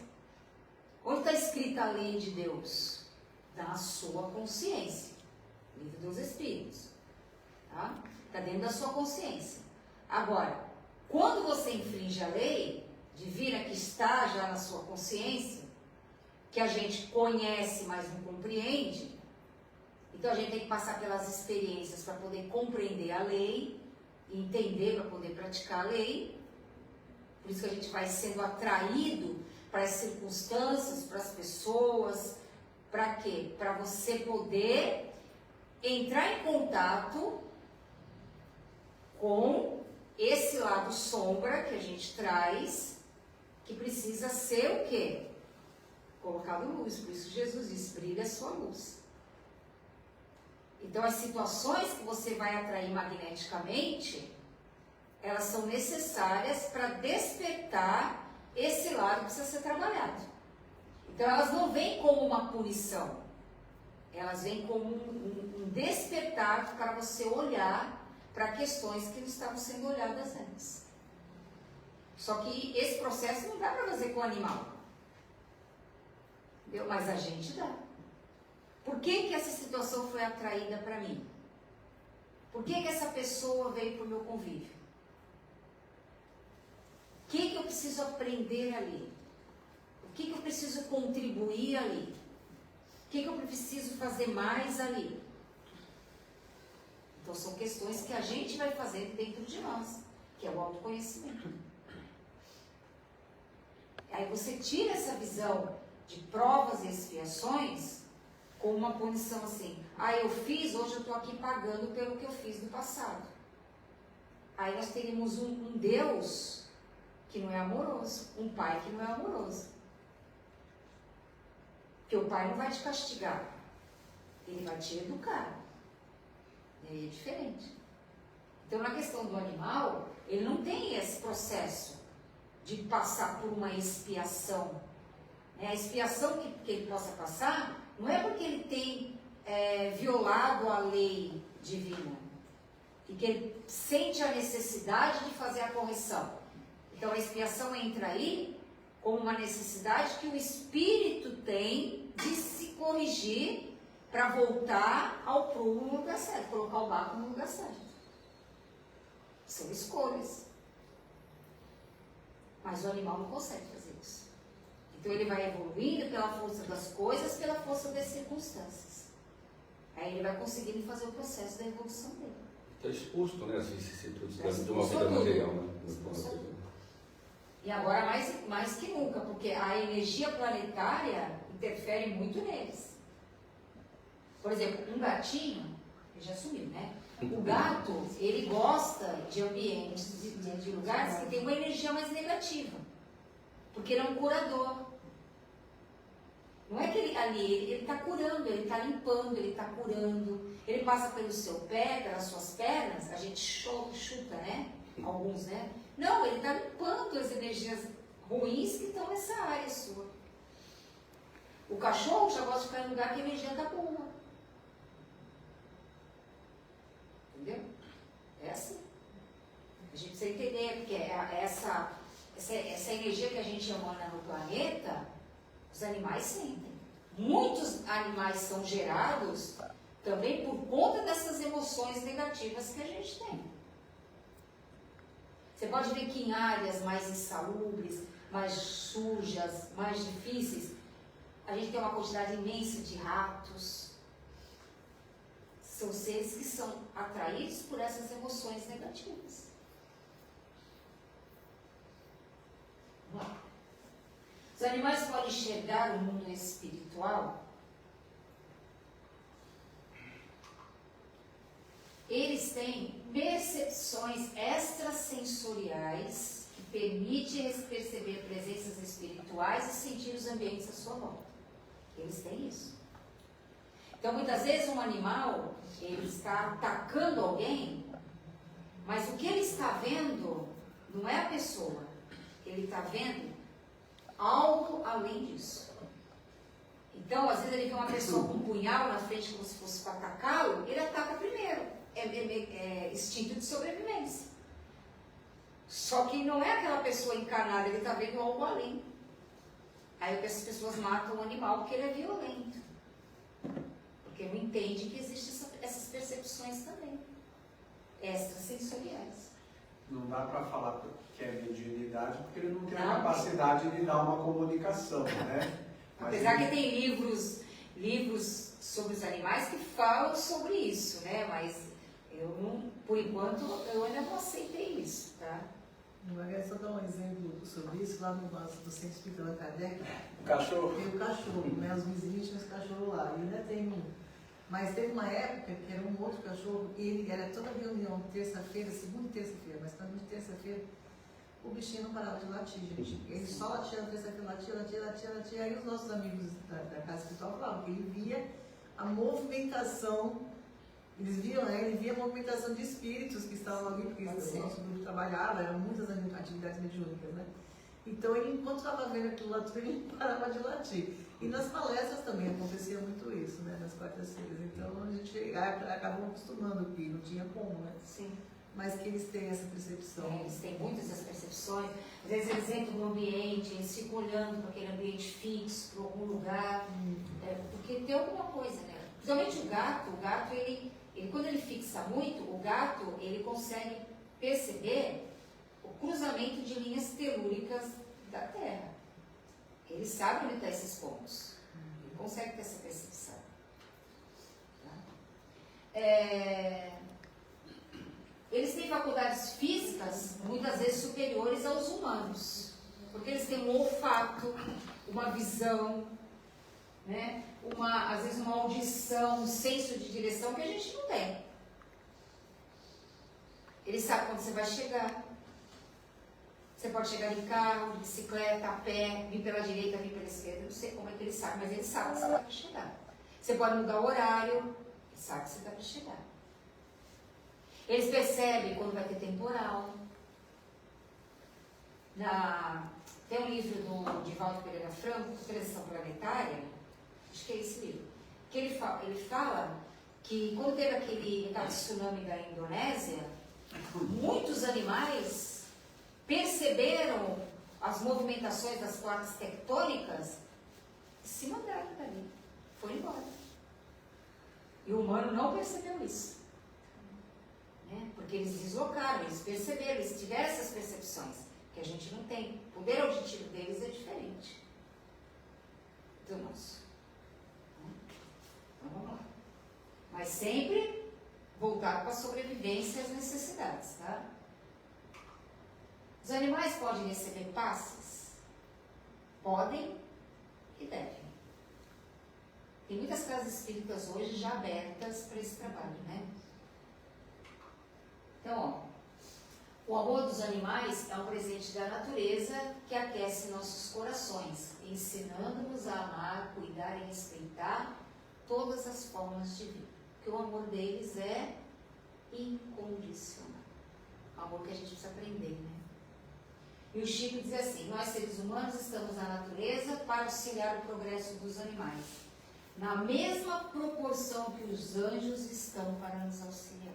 Onde está escrita a lei de Deus? Na sua consciência. Livro dos Espíritos. Tá? Está dentro da sua consciência. Agora, quando você infringe a lei divina que está já na sua consciência, que a gente conhece, mas não compreende, então a gente tem que passar pelas experiências para poder compreender a lei, entender para poder praticar a lei. Por isso que a gente vai sendo atraído para as circunstâncias, para as pessoas. Para quê? Para você poder entrar em contato com esse lado sombra que a gente traz, que precisa ser o quê? Colocado em luz. Por isso Jesus diz, brilha a sua luz. Então as situações que você vai atrair magneticamente, elas são necessárias para despertar esse lado que precisa ser trabalhado. Então elas não vêm como uma punição, elas vêm como um despertar para você olhar para questões que não estavam sendo olhadas antes. Só que esse processo não dá para fazer com o animal. Entendeu? Mas a gente dá. Por que essa situação foi atraída para mim? Por que essa pessoa veio para o meu convívio? O que eu preciso aprender ali? O que eu preciso contribuir ali? O que eu preciso fazer mais ali? Então são questões que a gente vai fazer dentro de nós, que é o autoconhecimento. Aí você tira essa visão de provas e expiações com uma punição assim, eu fiz, hoje eu estou aqui pagando pelo que eu fiz no passado. aí nós teríamos um Deus que não é amoroso, um pai que não é amoroso. Porque o pai não vai te castigar, ele vai te educar. E aí é diferente. Então, na questão do animal, ele não tem esse processo de passar por uma expiação. A expiação que ele possa passar não é porque ele tem violado a lei divina e que ele sente a necessidade de fazer a correção. Então, a expiação entra aí como uma necessidade que o espírito tem de se corrigir para voltar ao prumo no lugar certo, colocar o barco no lugar certo. São escolhas. Mas o animal não consegue fazer isso. Então ele vai evoluindo pela força das coisas, pela força das circunstâncias. Aí ele vai conseguindo fazer o processo da evolução dele. Está exposto, né, às vicissitudes Está de uma exposto vida a tudo. material, né? Exposto a tudo. E agora mais que nunca, porque a energia planetária interfere muito neles. Por exemplo, um gatinho, ele já sumiu, né? O gato, ele gosta de ambientes, de lugares que tem uma energia mais negativa. Porque ele é um curador. Não é que ele está curando, ele está limpando, ele está curando. Ele passa pelo seu pé, pelas suas pernas, a gente chuta, né? Alguns, né? Não, ele está limpando as energias ruins que estão nessa área sua. O cachorro já gosta de ficar em lugar que a energia está boa. Entendeu? É assim. A gente precisa entender, porque essa energia que a gente emana no planeta, os animais sentem. Muitos animais são gerados também por conta dessas emoções negativas que a gente tem. Você pode ver que em áreas mais insalubres, mais sujas, mais difíceis, a gente tem uma quantidade imensa de ratos. São seres que são atraídos por essas emoções negativas. Vamos lá. Os animais podem enxergar o mundo espiritual. Eles têm percepções extrasensoriais que permitem perceber presenças espirituais e sentir os ambientes à sua volta. Eles têm isso. Então, muitas vezes um animal, ele está atacando alguém, mas o que ele está vendo não é a pessoa. Ele está vendo algo além disso. Então, às vezes ele vê uma pessoa com um punhal na frente como se fosse para atacá-lo, ele ataca primeiro. É instinto de sobrevivência. Só que não é aquela pessoa encarnada, ele está vendo algo além. Aí as pessoas matam o animal porque ele é violento. Porque não entende que existem essas percepções também, extrasensoriais. Não dá para falar que é mediunidade porque ele não tem a capacidade de dar uma comunicação, né? Mas apesar que tem livros sobre os animais que falam sobre isso, né? Mas eu não, por enquanto, eu ainda não aceitei isso, tá? Eu quero só dar um exemplo sobre isso lá no Centro Espírita Kardec. o cachorro. Tem o cachorro, né? Os vizinhos tinham esse cachorro lá. E ainda tem um. Mas teve uma época que era um outro cachorro, e ele era toda reunião, terça-feira, segunda e terça-feira, mas também de terça-feira, o bichinho não parava de latir, gente. Ele só latia na terça-feira, latia. Aí os nossos amigos da casa espiritual falavam que ele via a movimentação, eles viam, né? Ele via a movimentação de espíritos que estavam ali, porque o nosso grupo trabalhava, eram muitas atividades mediúnicas, né? Então ele, enquanto estava vendo aquilo lá, ele não parava de latir. E nas palestras também acontecia muito isso, né? Nas quartas-feiras. Então a gente acabou acostumando que não tinha como, né? Sim. Mas que eles têm essa percepção. Eles têm muitas essas percepções. Às vezes eles entram no ambiente, eles ficam olhando para aquele ambiente fixo, para algum lugar. Porque tem alguma coisa, né? Principalmente o gato ele, quando ele fixa muito, o gato ele consegue perceber o cruzamento de linhas telúricas da Terra. Ele sabe onde estão esses pontos. Ele consegue ter essa percepção. Tá? Eles têm faculdades físicas, muitas vezes, superiores aos humanos. Porque eles têm um olfato, uma visão, né? Às vezes uma audição, um senso de direção que a gente não tem. Ele sabe quando você vai chegar. Você pode chegar de carro, de bicicleta, a pé, vir pela direita, vir pela esquerda. Não sei como é que ele sabe, mas ele sabe que você está para chegar. Você pode mudar o horário, ele sabe que você está para chegar. Eles percebem quando vai ter temporal. Tem um livro do Divaldo Pereira Franco, Transição Planetária, acho que é esse livro, que ele fala que quando teve aquele tsunami da Indonésia, muitos animais perceberam as movimentações das placas tectônicas e se mandaram dali, foram embora. E o humano não percebeu isso. Né? Porque eles deslocaram, eles perceberam, eles tiveram essas percepções que a gente não tem. O poder auditivo deles é diferente do nosso. Então vamos lá. Mas sempre voltado para a sobrevivência e as necessidades, tá? Os animais podem receber passes? Podem e devem. Tem muitas casas espíritas hoje já abertas para esse trabalho, né? Então, ó, o amor dos animais é um presente da natureza que aquece nossos corações, ensinando-nos a amar, cuidar e respeitar todas as formas de vida. Porque o amor deles é incondicional. O amor que a gente precisa aprender, né? E o Chico diz assim: nós seres humanos estamos na natureza para auxiliar o progresso dos animais, na mesma proporção que os anjos estão para nos auxiliar.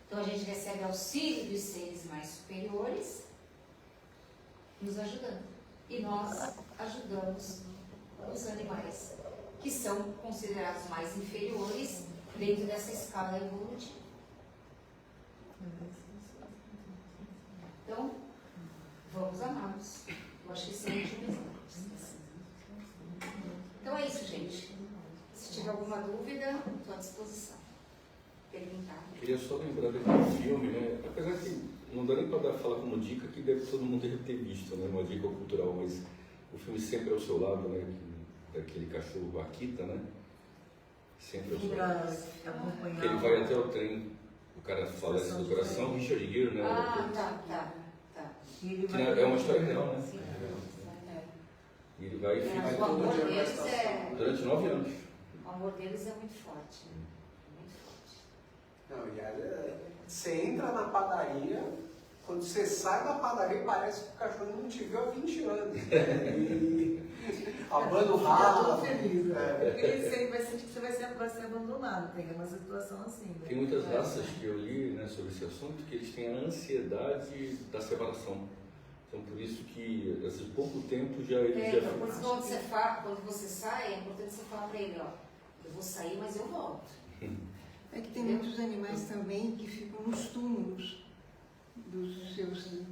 Então a gente recebe auxílio dos seres mais superiores, nos ajudando. E nós ajudamos os animais, que são considerados mais inferiores dentro dessa escala evolutiva. Então, vamos amá-los. Eu acho que isso é muito. Então é isso, gente. Se tiver alguma dúvida, estou à disposição. Perguntar. Queria só lembrar daquele filme, né? Apesar que não dá nem para falar como dica, que todo mundo deve ter visto, né? Uma dica cultural, mas o filme Sempre ao Seu Lado, né? Daquele cachorro Akita, né? Sempre ao seu lado. Ele vai até o trem, o cara falece do coração, Richard Gere, né? Tá. É uma história real, né? Sim. E ele vai e fica O amor deles durante 9 anos. O amor deles é muito forte, né? Muito forte. Não, e aí, você entra na padaria, quando você sai da padaria, parece que o cachorro não te viu há 20 anos. E abana o rabo. Feliz, né? Porque ele sempre vai sentir que você vai ser abandonado. Tem uma situação assim. Né? Tem muitas raças que eu li, né, sobre esse assunto, que eles têm a ansiedade da separação. Então, por isso que, assim, pouco tempo já eles já Então, por isso quando você sai, é importante você falar para ele, ó, eu vou sair, mas eu volto. É que tem muitos animais também que ficam nos túmulos dos seus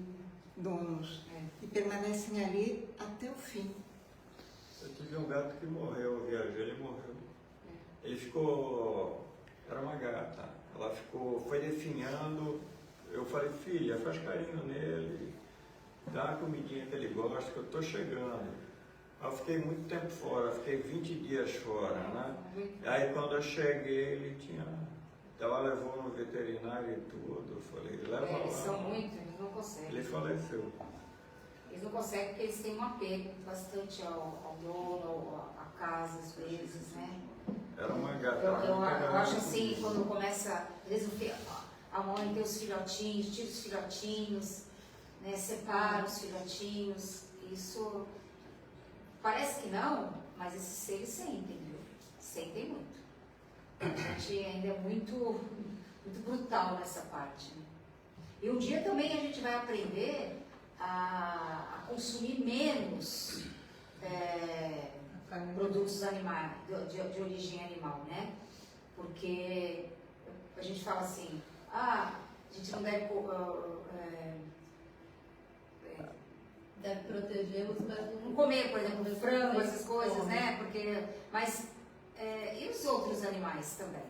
donos e permanecem ali até o fim. Eu tive um gato que morreu, eu viajei, ele morreu. Ele ficou, era uma gata, ela foi definhando. Eu falei, filha, faz carinho nele, dá a comidinha que ele gosta, que eu estou chegando. Eu fiquei muito tempo fora, fiquei 20 dias fora, né? Aí quando eu cheguei, ele tinha... Ela levou no veterinário e tudo, eu falei, leva lá. Eles são muito, eles não conseguem. Ele faleceu. Eles não conseguem porque eles têm um apego bastante ao dono, à casa, às vezes, né? Era uma gata. Eu acho assim, quando começa, às vezes a mãe tem os filhotinhos, tira os filhotinhos, né, separa os filhotinhos, isso parece que não, mas esses seres sentem, viu? Sentem muito. A gente ainda é muito brutal nessa parte. Né? E um dia também a gente vai aprender a consumir menos produtos animais, de origem animal, né? Porque a gente fala assim, a gente não deve Deve protegê-los, mas não comer, por exemplo, frango, essas coisas, né? Porque, mas, e os outros animais também?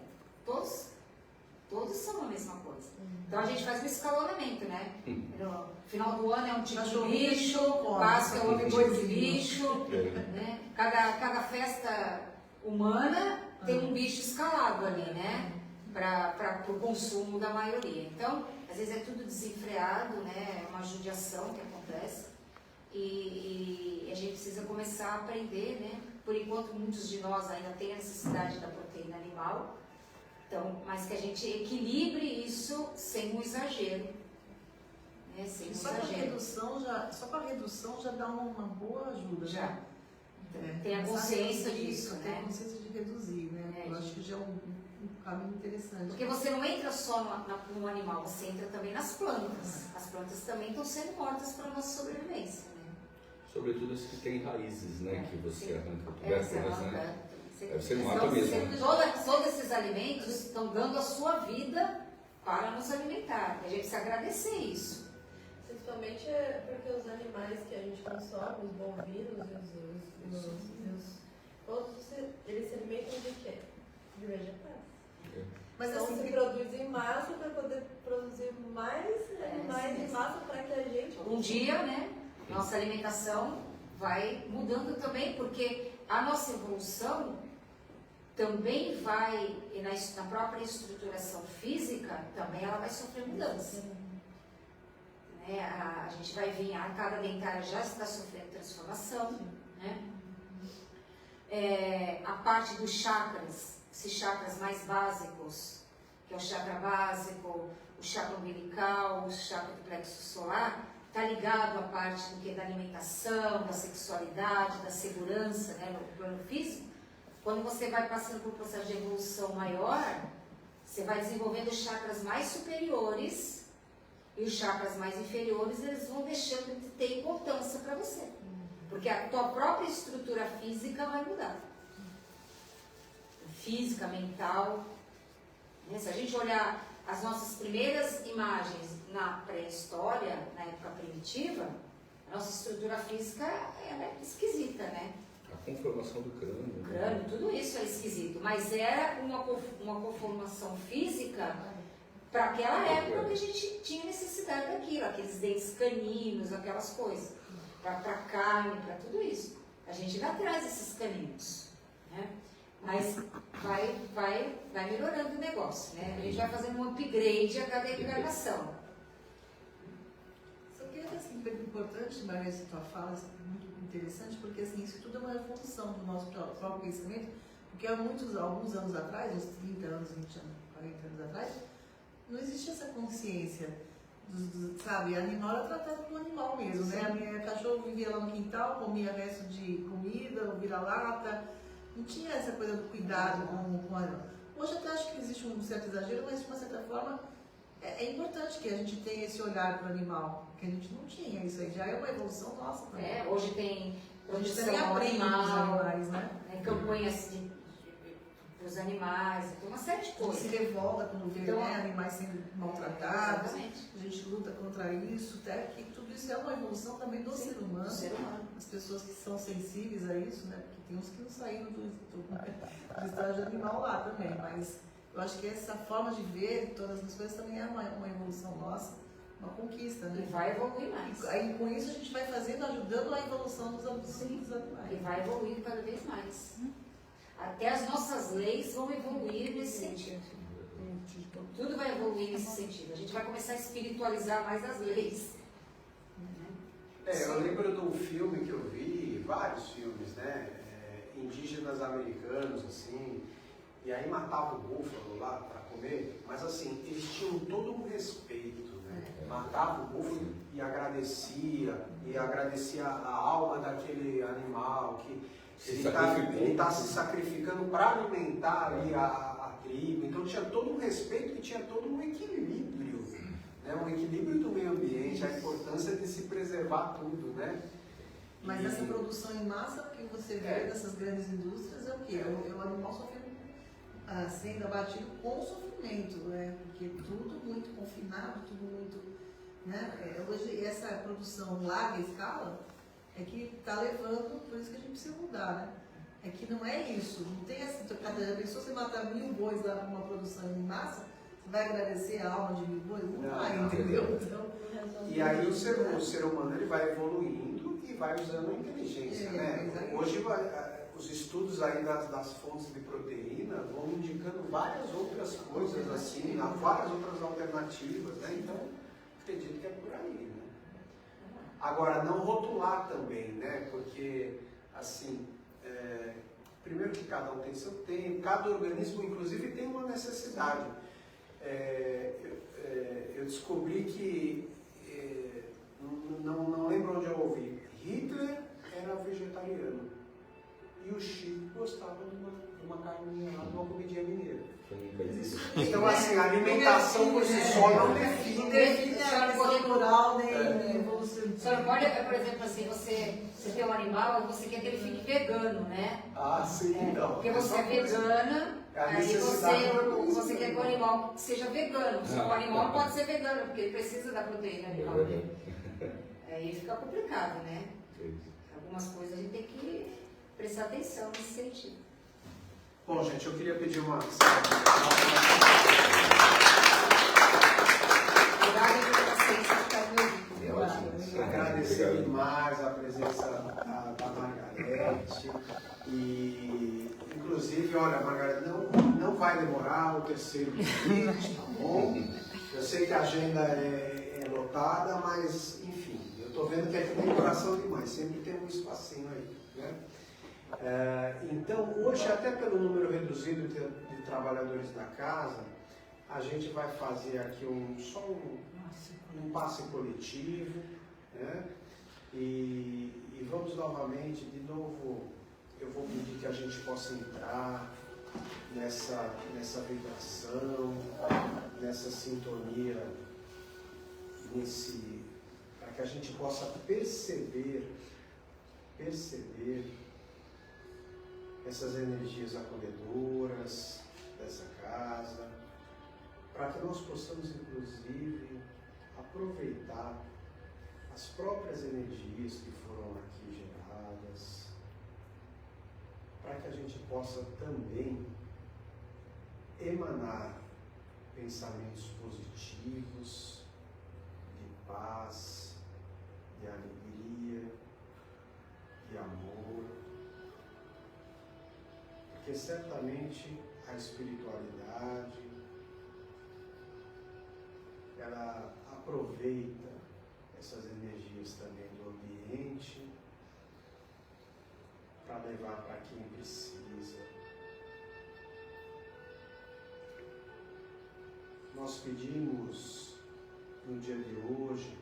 Todos são a mesma coisa. Então a gente faz um escalonamento, né? No final do ano é um tipo de bicho, Páscoa é outro tipo de bicho, né? Cada festa humana tem um bicho escalado ali, né? para o consumo da maioria. Então, às vezes é tudo desenfreado, né? É uma judiação que acontece e a gente precisa começar a aprender, né? Por enquanto, muitos de nós ainda têm a necessidade da proteína animal, então, mas que a gente equilibre isso sem um exagero. Né? Sem um Só para a redução já dá uma boa ajuda. Já. Né? Tem a consciência disso, Tem né? a consciência de reduzir, né? Eu acho que já é um caminho interessante. Porque você não entra só no animal, você entra também nas plantas. As plantas também estão sendo mortas para a nossa sobrevivência. Né? Sobretudo as que têm raízes, né? Que você arranca Você tubérculos, arranca. né? Você mata Então, mesmo. todos esses alimentos estão dando a sua vida para nos alimentar. A gente precisa agradecer isso. Principalmente porque os animais que a gente consome, os bovinos e os outros, eles se alimentam de quê? De vegetais. Mas Então assim, se produz em massa para poder produzir mais animais em massa para que a gente... Um dia, né, nossa alimentação vai mudando também, porque a nossa evolução também vai, na própria estruturação física, também ela vai sofrer mudança. Né? A gente vai vir, a arcada dentária já está sofrendo transformação. Né? A parte dos chakras, esses chakras mais básicos, que é o chakra básico, o chakra umbilical, o chakra do plexo solar, está ligado à parte do que da alimentação, da sexualidade, da segurança, né, no plano físico. Quando você vai passando por um processo de evolução maior, você vai desenvolvendo os chakras mais superiores e os chakras mais inferiores, eles vão deixando de ter importância para você. Porque a tua própria estrutura física vai mudar. Física, mental. Né? Se a gente olhar as nossas primeiras imagens na pré-história, na época primitiva, a nossa estrutura física ela é esquisita, né? A conformação do crânio. O crânio, tudo isso é esquisito, mas era uma conformação física para aquela época que a gente tinha necessidade daquilo, aqueles dentes caninos, aquelas coisas, para carne, para tudo isso. A gente ainda traz esses caninos, né? Mas vai melhorando o negócio, né? A gente vai fazendo um upgrade a cada encarnação. Só que é assim, importante, Maria, essa tua fala, é muito interessante, porque assim, isso tudo é uma evolução do nosso próprio conhecimento, porque há alguns anos atrás, uns 30 anos, 20 anos, 40 anos atrás, não existia essa consciência, sabe, animal era tratado como animal mesmo, né? A minha cachorro vivia lá no quintal, comia resto de comida, vira-lata, não tinha essa coisa do cuidado com o animal. Hoje até acho que existe um certo exagero, mas de uma certa forma é importante que a gente tenha esse olhar para o animal, que a gente não tinha, isso aí já é uma evolução nossa também. Hoje tem produção aprende animal, dos animais, né? Campanhas para os animais, tem uma série de A gente coisas. se revolta quando vê Então, animais sendo maltratados, exatamente. a gente luta contra isso, até que tudo isso é uma evolução também do ser humano. Do ser humano. As pessoas que são sensíveis a isso, né? Porque tem uns que não saíram do estágio animal lá também, mas eu acho que essa forma de ver todas as coisas também é uma evolução nossa, uma conquista, né? E vai evoluir mais. E aí com isso a gente vai fazendo, ajudando a evolução dos animais. E vai evoluindo cada vez mais. Até as nossas leis vão evoluir nesse sentido. Tudo vai evoluir nesse sentido. A gente vai começar a espiritualizar mais as leis. Eu lembro de um filme que eu vi, vários filmes, né? Indígenas americanos, assim, e aí matava o búfalo lá para comer, mas assim, eles tinham todo um respeito, né? Matava o búfalo e agradecia a alma daquele animal, que ele está se sacrificando para alimentar ali a tribo, então tinha todo um respeito e tinha todo um equilíbrio, né? Um equilíbrio do meio ambiente, a importância de se preservar tudo, né? Mas essa produção em massa que você vê dessas grandes indústrias é o quê? É o animal sofrendo, sendo abatido com sofrimento, né? Porque tudo muito confinado, tudo muito... Né? Hoje essa produção larga escala é que está levando, por isso que a gente precisa mudar, né? É que não é isso, não tem essa... Cada pessoa, você matar 1000 bois lá para uma produção em massa, você vai agradecer a alma de 1000 bois? Não vai, entendeu? Então, e aí o ser humano ele vai evoluindo e vai usando a inteligência, né? Hoje os estudos aí das fontes de proteína vão indicando várias outras coisas, assim, várias outras alternativas, né? Então, acredito que é por aí, né? Agora, não rotular também, né? Porque, assim, primeiro que cada um tem seu tempo, cada organismo, inclusive, tem uma necessidade. Eu descobri que, não lembro onde eu ouvi, Hitler era vegetariano e o Chico gostava de uma carninha lá, de uma comidinha mineira. Então, assim, a alimentação por si só não define a coisa cultural nem evolução. Só não pode, por exemplo, assim, você tem um animal e você quer que ele fique vegano, né? Ah, sim, então. Porque você é vegana, aí você quer que o animal seja vegano. O animal pode ser vegano, porque ele precisa da proteína animal dele. Aí fica complicado, né? Algumas coisas a gente tem que prestar atenção nesse sentido. Bom, gente, eu queria pedir uma... Agradecer demais a presença da Margarete. E, inclusive, olha, Margarete, não vai demorar o terceiro vídeo, tá bom? Eu sei que a agenda é lotada, mas, enfim, eu estou vendo que aqui tem coração demais, sempre tem um espacinho aí, né? Então, hoje, até pelo número reduzido de trabalhadores da casa, a gente vai fazer aqui só um passe coletivo, né? E vamos novamente, de novo, eu vou pedir que a gente possa entrar nessa vibração, nessa sintonia, para que a gente possa perceber essas energias acolhedoras dessa casa, para que nós possamos, inclusive, aproveitar as próprias energias que foram aqui geradas, para que a gente possa também emanar pensamentos positivos, de paz, de alegria, de amor, porque certamente a espiritualidade, ela aproveita essas energias também do ambiente para levar para quem precisa. Nós pedimos no dia de hoje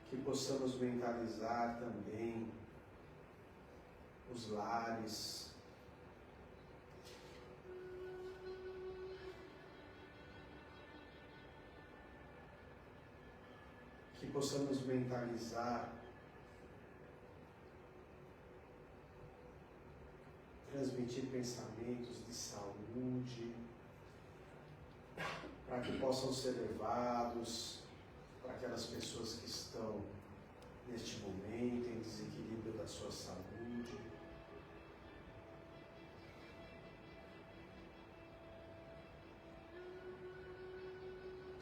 que possamos mentalizar também os lares, que possamos mentalizar, transmitir pensamentos de saúde, para que possam ser levados para aquelas pessoas que estão neste momento em desequilíbrio da sua saúde.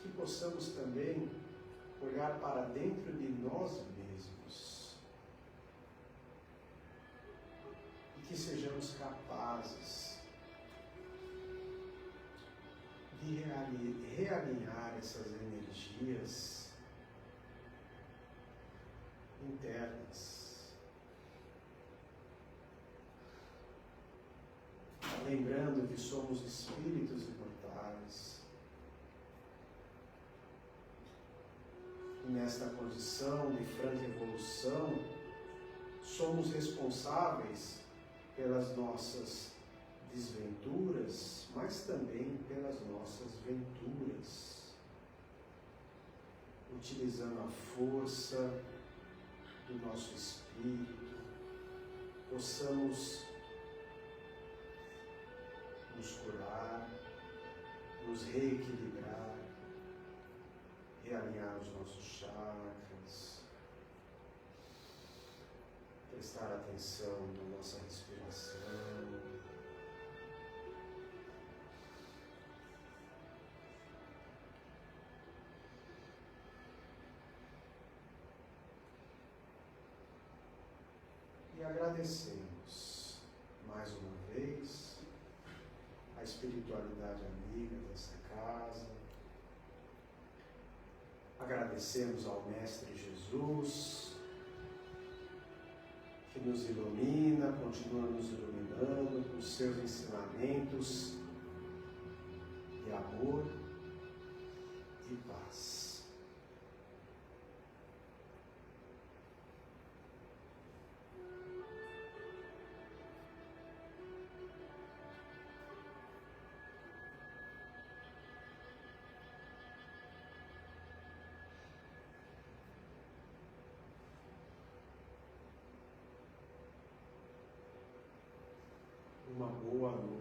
Que possamos também olhar para dentro de nós mesmos e que sejamos capazes de realinhar essas energias internas. Lembrando que somos espíritos imortais e nesta condição de franca evolução somos responsáveis pelas nossas desventuras, mas também pelas nossas venturas, utilizando a força do nosso espírito, possamos nos curar, nos reequilibrar, realinhar os nossos chakras, prestar atenção na nossa respiração, e agradecendo mais uma vez, a espiritualidade amiga dessa casa. Agradecemos ao Mestre Jesus, que nos ilumina, continua nos iluminando com seus ensinamentos de amor e paz. Uma boa noite.